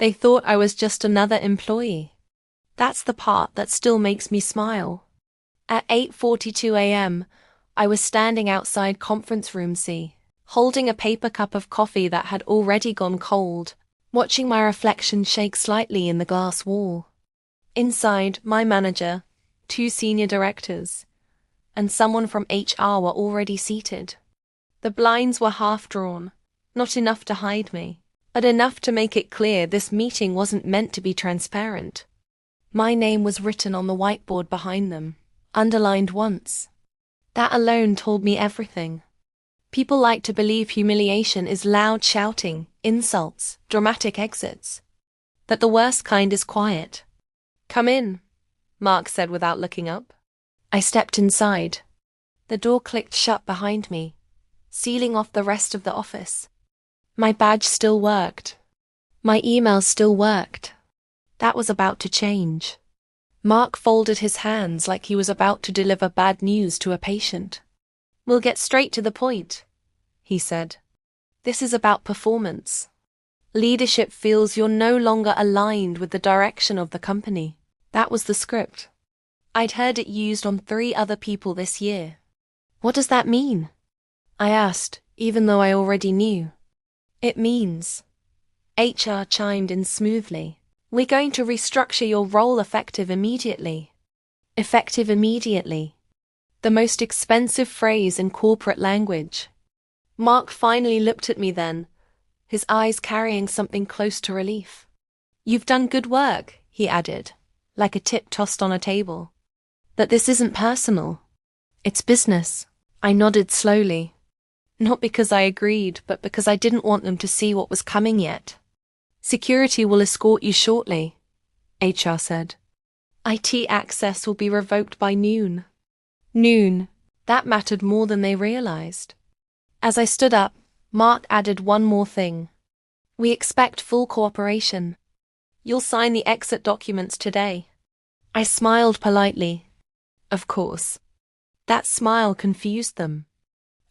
They thought I was just another employee. That's the part that still makes me smile. At 8:42 a.m., I was standing outside conference room C, holding a paper cup of coffee that had already gone cold, watching my reflection shake slightly in the glass wall. Inside, my manager, 2 senior directors, and someone from HR were already seated. The blinds were half drawn, not enough to hide me, but enough to make it clear this meeting wasn't meant to be transparent. My name was written on the whiteboard behind them, underlined once. That alone told me everything. People like to believe humiliation is loud shouting, insults, dramatic exits. That the worst kind is quiet. "Come in," Mark said without looking up. I stepped inside. The door clicked shut behind me, sealing off the rest of the office. My badge still worked. My email still worked. That was about to change. Mark folded his hands like he was about to deliver bad news to a patient. "We'll get straight to the point," he said. "This is about performance. Leadership feels you're no longer aligned with the direction of the company." That was the script. I'd heard it used on 3 other people this year. "What does that mean?" I asked, even though I already knew. "It means," HR chimed in smoothly, "we're going to restructure your role effective immediately." Effective immediately. The most expensive phrase in corporate language. Mark finally looked at me then, his eyes carrying something close to relief. "You've done good work," he added, like a tip tossed on a table. "That this isn't personal. It's business." I nodded slowly. Not because I agreed, but because I didn't want them to see what was coming yet. "Security will escort you shortly," HR said. "IT access will be revoked by noon." Noon. That mattered more than they realized. As I stood up, Mark added one more thing. "We expect full cooperation. You'll sign the exit documents today." I smiled politely. Of course. That smile confused them.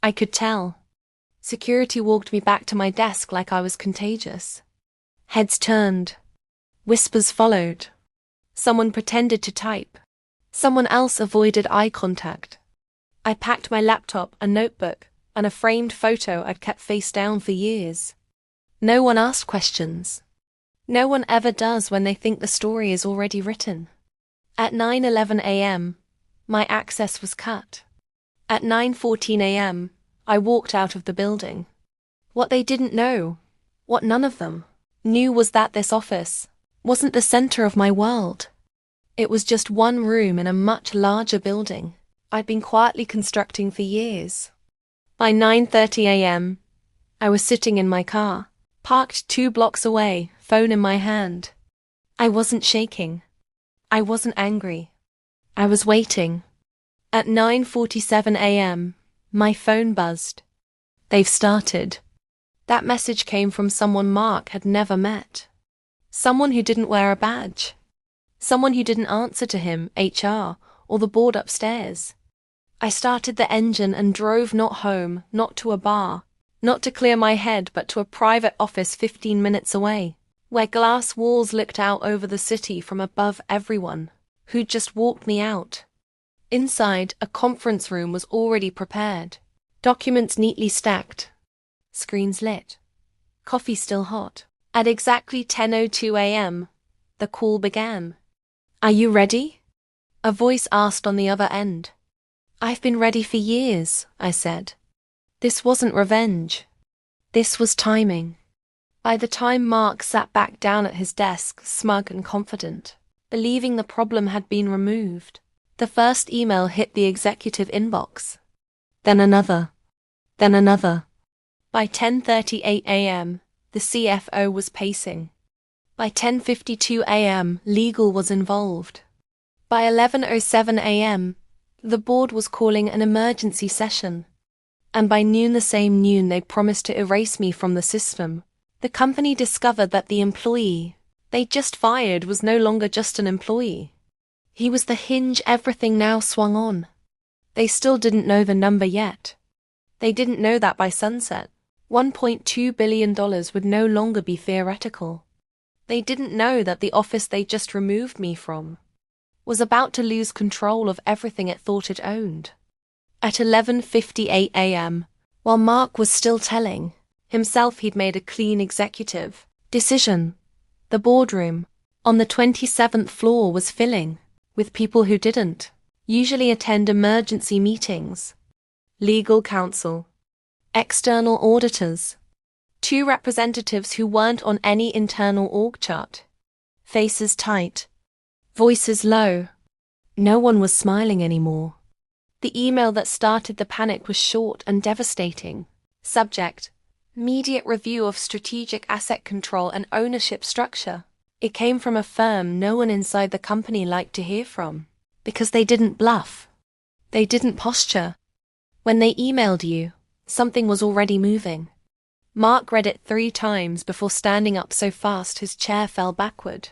I could tell. Security walked me back to my desk like I was contagious. Heads turned. Whispers followed. Someone pretended to type. Someone else avoided eye contact. I packed my laptop, a notebook, and a framed photo I'd kept face down for years. No one asked questions. No one ever does when they think the story is already written. At 9:11 a.m., my access was cut. At 9:14 a.m., I walked out of the building. What they didn't know, what none of them knew, was that this office wasn't the center of my world. It was just one room in a much larger building I'd been quietly constructing for years. By 9:30 a.m., I was sitting in my car, parked 2 blocks away, phone in my hand. I wasn't shaking. I wasn't angry. I was waiting. At 9:47 a.m., my phone buzzed. "They've started." That message came from someone Mark had never met. Someone who didn't wear a badge. Someone who didn't answer to him, HR, or the board upstairs. I started the engine and drove not home, not to a bar, not to clear my head, but to a private office 15 minutes away, where glass walls looked out over the city from above everyone who'd just walked me out. Inside, a conference room was already prepared, documents neatly stacked, screens lit, coffee still hot. At exactly 10:02 a.m., the call began. "Are you ready?" a voice asked on the other end. "I've been ready for years," I said. This wasn't revenge. This was timing. By the time Mark sat back down at his desk, smug and confident, believing the problem had been removed, the first email hit the executive inbox. Then another. Then another. By 10:38 a.m., the CFO was pacing. By 10:52 a.m., legal was involved. By 11:07 a.m., the board was calling an emergency session. And by noon the same noon they promised to erase me from the system. The company discovered that the employee they just fired was no longer just an employee. He was the hinge everything now swung on. They still didn't know the number yet. They didn't know that by sunset, $1.2 billion would no longer be theoretical. They didn't know that the office they just removed me from was about to lose control of everything it thought it owned. At 11:58 a.m., while Mark was still telling himself he'd made a clean executive decision, the boardroom on the 27th floor was filling with people who didn't usually attend emergency meetings. Legal counsel, external auditors, two representatives who weren't on any internal org chart. Faces tight, voices low. No one was smiling anymore. The email that started the panic was short and devastating. Subject: immediate review of strategic asset control and ownership structure. It came from a firm no one inside the company liked to hear from, because they didn't bluff. They didn't posture. When they emailed you, something was already moving. Mark read it 3 times before standing up so fast his chair fell backward.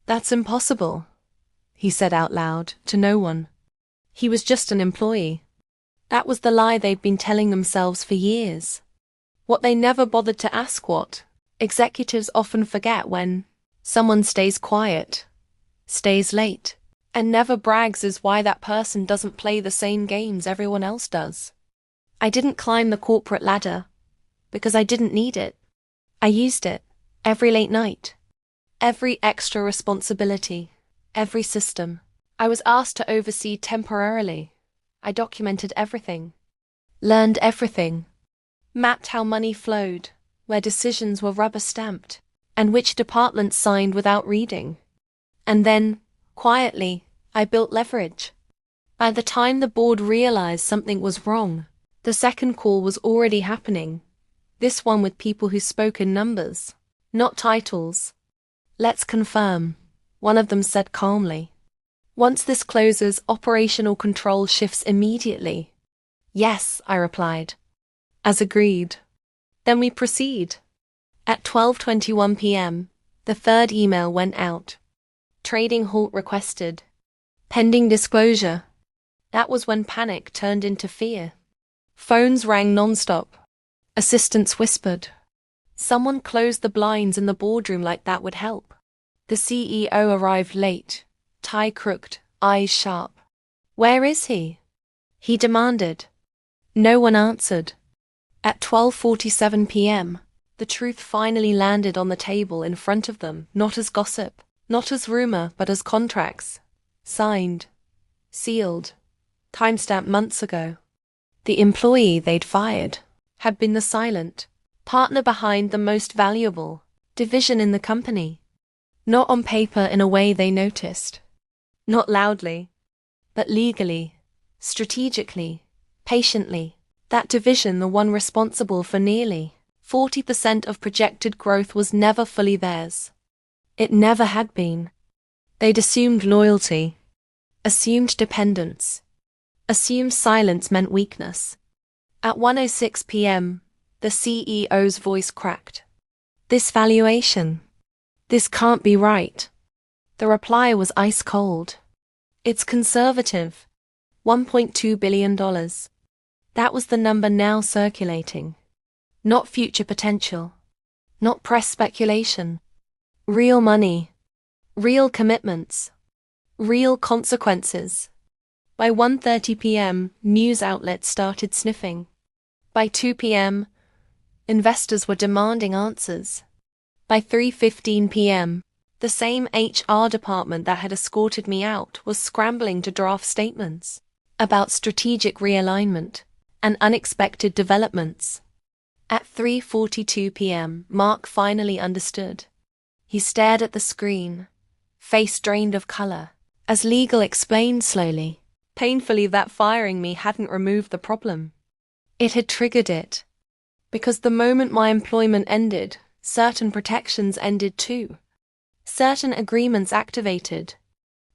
"That's impossible," he said out loud, to no one. He was just an employee. That was the lie they'd been telling themselves for years. What they never bothered to ask what executives often forget when someone stays quiet, stays late, and never brags is why that person doesn't play the same games everyone else does. I didn't climb the corporate ladder because I didn't need it. I used it every late night, every extra responsibility, every system I was asked to oversee temporarily. I documented everything, learned everything, mapped how money flowed, where decisions were rubber-stamped, and which departments signed without reading. And then, quietly, I built leverage. By the time the board realized something was wrong, the second call was already happening. This one with people who spoke in numbers, not titles. "Let's confirm," one of them said calmly. "Once this closes, operational control shifts immediately." "Yes," I replied. "As agreed." "Then we proceed." At 12:21 p.m., the third email went out. Trading halt requested. Pending disclosure. That was when panic turned into fear. Phones rang non-stop. Assistants whispered. Someone closed the blinds in the boardroom like that would help. The CEO arrived late, tie crooked, eyes sharp. "Where is he?" he demanded. No one answered. At 12:47 p.m., the truth finally landed on the table in front of them, not as gossip, not as rumor, but as contracts. Signed, sealed, timestamped months ago. The employee they'd fired had been the silent partner behind the most valuable division in the company. Not on paper in a way they noticed. Not loudly, but legally, strategically, patiently. That division, the one responsible for nearly 40% of projected growth, was never fully theirs. It never had been. They'd assumed loyalty, assumed dependence, assumed silence meant weakness. At 1:06 p.m., the CEO's voice cracked. "This valuation. This can't be right." The reply was ice cold. "It's conservative. $1.2 billion. That was the number now circulating. Not future potential. Not press speculation. Real money. Real commitments. Real consequences." By 1:30 p.m., news outlets started sniffing. By 2 p.m., investors were demanding answers. By 3:15 p.m., the same HR department that had escorted me out was scrambling to draft statements about strategic realignment and unexpected developments. At 3:42 p.m., Mark finally understood. He stared at the screen, face drained of color, as legal explained slowly, painfully, that firing me hadn't removed the problem. It had triggered it. Because the moment my employment ended, certain protections ended too. Certain agreements activated.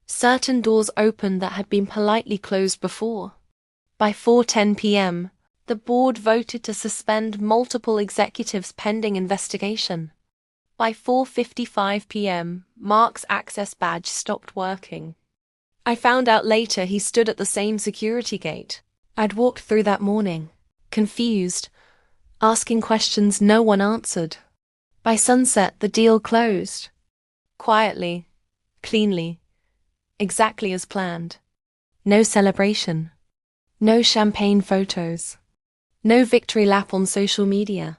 Certain doors opened that had been politely closed before. By 4:10 p.m., the board voted to suspend multiple executives pending investigation. By 4:55 p.m., Mark's access badge stopped working. I found out later he stood at the same security gate I'd walked through that morning, confused, asking questions no one answered. By sunset, the deal closed. Quietly, cleanly, exactly as planned. No celebration. No champagne photos. No victory lap on social media.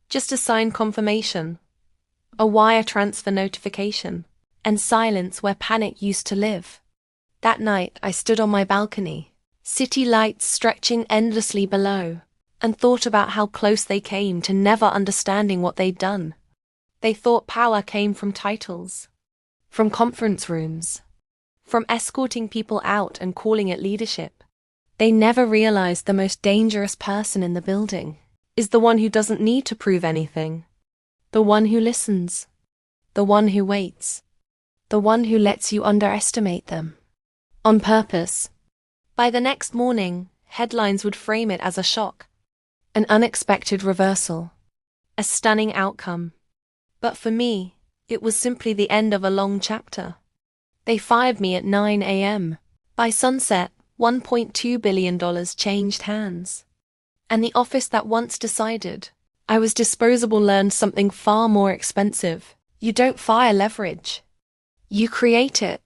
Just a signed confirmation. A wire transfer notification. And silence where panic used to live. That night I stood on my balcony, city lights stretching endlessly below, and thought about how close they came to never understanding what they'd done. They thought power came from titles, from conference rooms, from escorting people out and calling it leadership. They never realized the most dangerous person in the building is the one who doesn't need to prove anything. The one who listens. The one who waits. The one who lets you underestimate them. On purpose. By the next morning, headlines would frame it as a shock. An unexpected reversal. A stunning outcome. But for me, it was simply the end of a long chapter. They fired me at 9 a.m. By sunset, $1.2 billion changed hands. And the office that once decided I was disposable learned something far more expensive. You don't fire leverage. You create it.